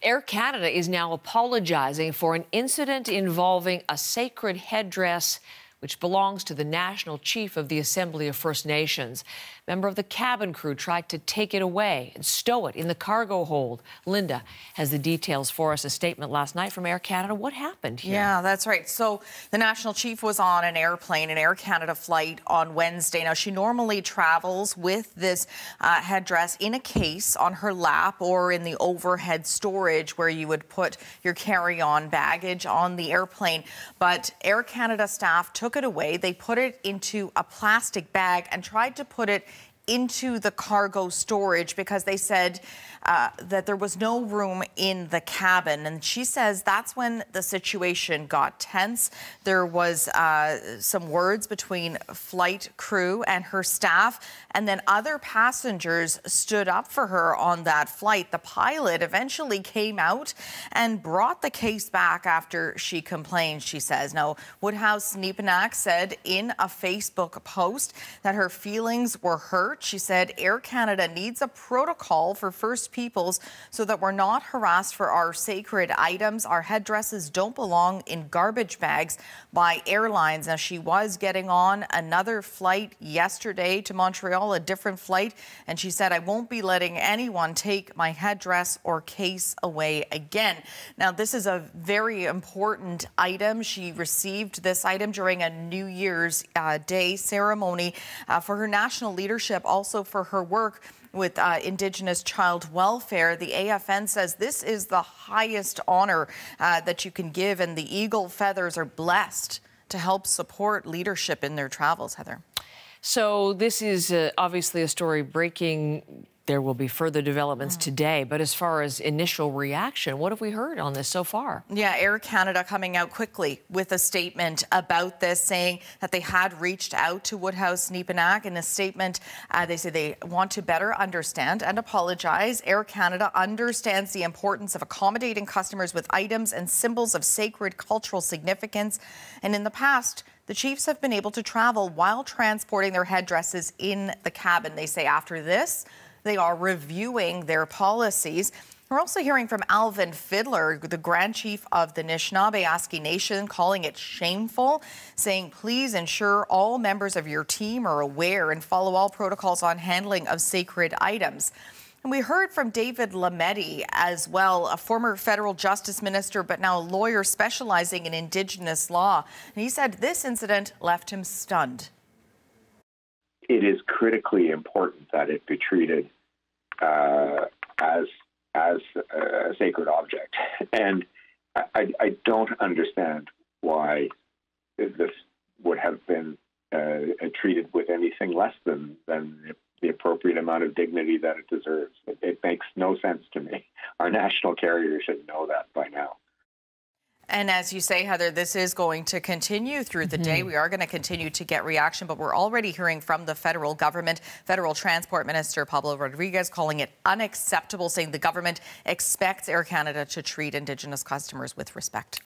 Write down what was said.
Air Canada is now apologizing for an incident involving a sacred headdress which belongs to the National Chief of the Assembly of First Nations. A member of the cabin crew tried to take it away and stow it in the cargo hold. Linda has the details for us. A statement last night from Air Canada. What happened here? Yeah, that's right. So the National Chief was on an airplane, an Air Canada flight on Wednesday. Now, she normally travels with this headdress in a case on her lap or in the overhead storage where you would put your carry-on baggage on the airplane. But Air Canada staff took it away. They put it into a plastic bag and tried to put it into the cargo storage because they said that there was no room in the cabin. And she says that's when the situation got tense. There was some words between flight crew and her staff, and then other passengers stood up for her on that flight. The pilot eventually came out and brought the case back after she complained, she says. Now, Woodhouse-Nepeanak said in a Facebook post that her feelings were hurt. She said Air Canada needs a protocol for First Peoples so that we're not harassed for our sacred items. Our headdresses don't belong in garbage bags by airlines. Now, she was getting on another flight yesterday to Montreal, a different flight, and she said, I won't be letting anyone take my headdress or case away again. Now, this is a very important item. She received this item during a New Year's Day ceremony for her national leadership, also for her work with Indigenous child welfare. The AFN says this is the highest honor that you can give, and the eagle feathers are blessed to help support leadership in their travels, Heather. So this is obviously a story breaking. There will be further developments today, but as far as initial reaction, what have we heard on this so far? Yeah, Air Canada coming out quickly with a statement about this, saying that they had reached out to Woodhouse-Nepeanak. In a statement, they say they want to better understand and apologize. Air Canada understands the importance of accommodating customers with items and symbols of sacred cultural significance. And in the past, the chiefs have been able to travel while transporting their headdresses in the cabin. They say after this, they are reviewing their policies. We're also hearing from Alvin Fiddler, the Grand Chief of the Anishinaabe Nation, calling it shameful, saying, please ensure all members of your team are aware and follow all protocols on handling of sacred items. And we heard from David Lametti as well, a former federal justice minister, but now a lawyer specializing in Indigenous law. And he said this incident left him stunned. It is critically important that it be treated as a sacred object. And I don't understand why this would have been treated with anything less than the appropriate amount of dignity that it deserves. It makes no sense to me. Our national carrier should know that by now. And as you say, Heather, this is going to continue through the day. We are going to continue to get reaction, but we're already hearing from the federal government. Federal Transport Minister Pablo Rodriguez calling it unacceptable, saying the government expects Air Canada to treat Indigenous customers with respect.